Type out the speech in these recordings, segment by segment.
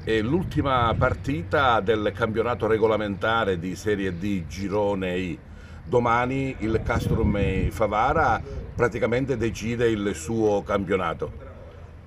È l'ultima partita del campionato regolamentare di Serie D Girone I. Domani il Castrum Favara praticamente decide il suo campionato.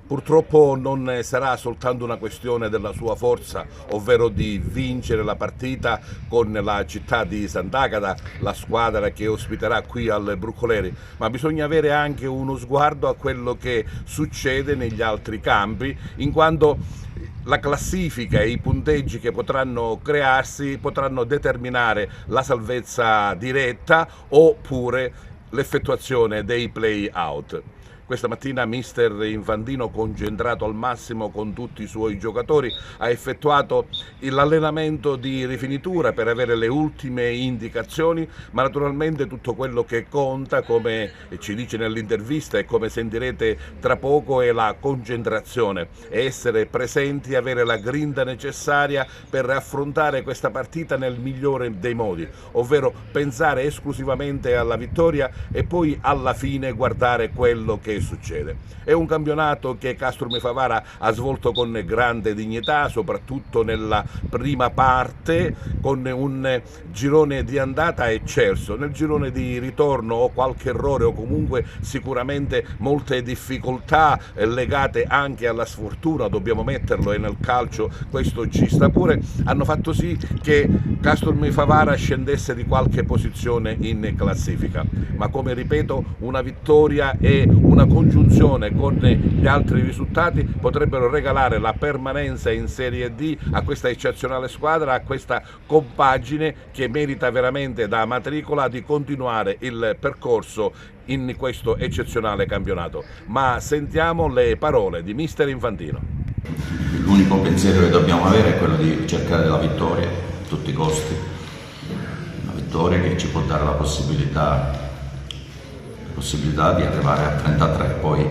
Purtroppo non sarà soltanto una questione della sua forza, ovvero di vincere la partita con la città di Sant'Agata, la squadra che ospiterà qui al Bruncoleri, ma bisogna avere anche uno sguardo a quello che succede negli altri campi, in quanto la classifica e i punteggi che potranno crearsi potranno determinare la salvezza diretta oppure l'effettuazione dei play-out. Questa mattina mister Infantino, concentrato al massimo con tutti i suoi giocatori, ha effettuato l'allenamento di rifinitura per avere le ultime indicazioni, ma naturalmente tutto quello che conta, come ci dice nell'intervista e come sentirete tra poco, è la concentrazione, è essere presenti e avere la grinta necessaria per affrontare questa partita nel migliore dei modi, ovvero pensare esclusivamente alla vittoria e poi alla fine guardare quello che succede. È un campionato che Castrum Favara ha svolto con grande dignità, soprattutto nella prima parte, con un girone di andata eccelso. Nel girone di ritorno ho qualche errore o comunque sicuramente molte difficoltà legate anche alla sfortuna, dobbiamo metterlo, e nel calcio questo ci sta pure, hanno fatto sì che Castrum Favara scendesse di qualche posizione in classifica, ma come ripeto, una vittoria e una congiunzione con gli altri risultati potrebbero regalare la permanenza in Serie D a questa eccezionale squadra, a questa compagine che merita veramente da matricola di continuare il percorso in questo eccezionale campionato. Ma sentiamo le parole di mister Infantino. L'unico pensiero che dobbiamo avere è quello di cercare la vittoria a tutti i costi, una vittoria che ci può dare la possibilità di arrivare a 33, poi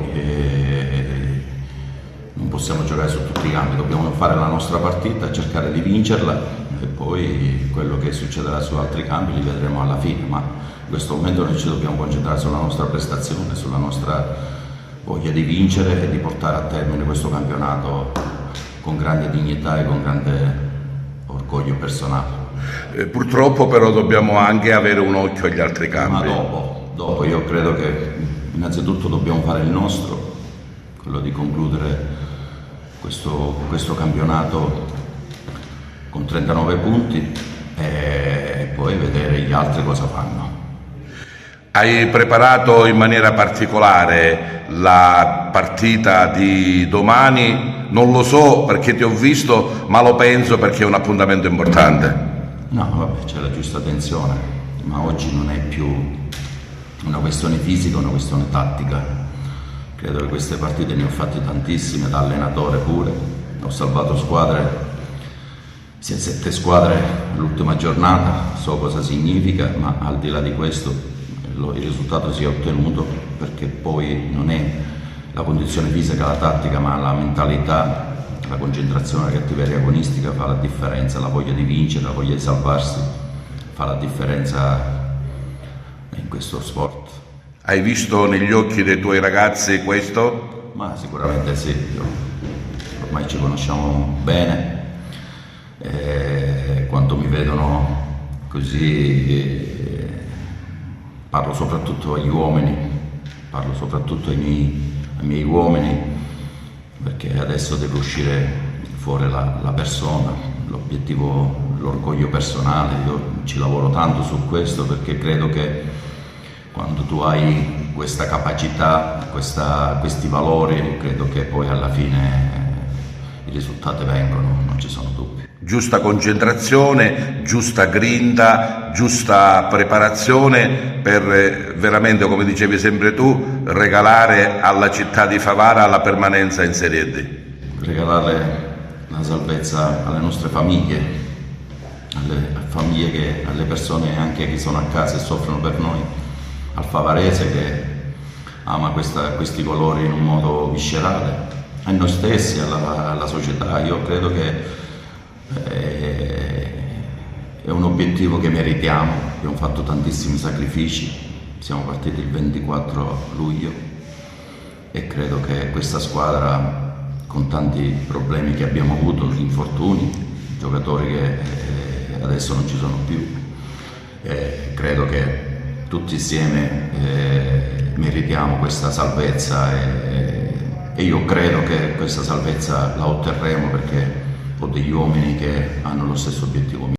non possiamo giocare su tutti i campi, dobbiamo fare la nostra partita, cercare di vincerla e poi quello che succederà su altri campi li vedremo alla fine, ma in questo momento noi ci dobbiamo concentrare sulla nostra prestazione, sulla nostra voglia di vincere e di portare a termine questo campionato con grande dignità e con grande orgoglio personale. Purtroppo però dobbiamo anche avere un occhio agli altri campi. Ma dopo io credo che innanzitutto dobbiamo fare il nostro, quello di concludere questo campionato con 39 punti e poi vedere gli altri cosa fanno. Hai preparato in maniera particolare la partita di domani? Non lo so perché ti ho visto, ma lo penso perché è un appuntamento importante. No, vabbè, c'è la giusta tensione, ma oggi non è più una questione fisica, una questione tattica. Credo che queste partite ne ho fatte tantissime, da allenatore pure, ho salvato squadre, sia 7 squadre l'ultima giornata, so cosa significa, ma al di là di questo il risultato si è ottenuto perché poi non è la condizione fisica, la tattica, ma la mentalità, la concentrazione, la cattiveria agonistica fa la differenza, la voglia di vincere, la voglia di salvarsi fa la differenza in questo sport. Hai visto negli occhi dei tuoi ragazzi questo? Ma sicuramente sì, ormai ci conosciamo bene, quando mi vedono così parlo soprattutto agli uomini, parlo soprattutto ai miei uomini, perché adesso deve uscire fuori la persona, l'obiettivo, l'orgoglio personale. Io ci lavoro tanto su questo perché credo che quando tu hai questa capacità, questi valori, credo che poi alla fine i risultati vengono, non ci sono dubbi. Giusta concentrazione, giusta grinta, giusta preparazione per veramente, come dicevi sempre tu, regalare alla città di Favara la permanenza in Serie D. Regalare la salvezza alle nostre famiglie, alle persone anche che sono a casa e soffrono per noi, al favarese che ama questi colori in un modo viscerale, a noi stessi, alla società. Io credo che è un obiettivo che meritiamo, abbiamo fatto tantissimi sacrifici, siamo partiti il 24 luglio e credo che questa squadra con tanti problemi che abbiamo avuto, infortuni, giocatori che adesso non ci sono più. Credo che tutti insieme meritiamo questa salvezza e io credo che questa salvezza la otterremo perché ho degli uomini che hanno lo stesso obiettivo mio.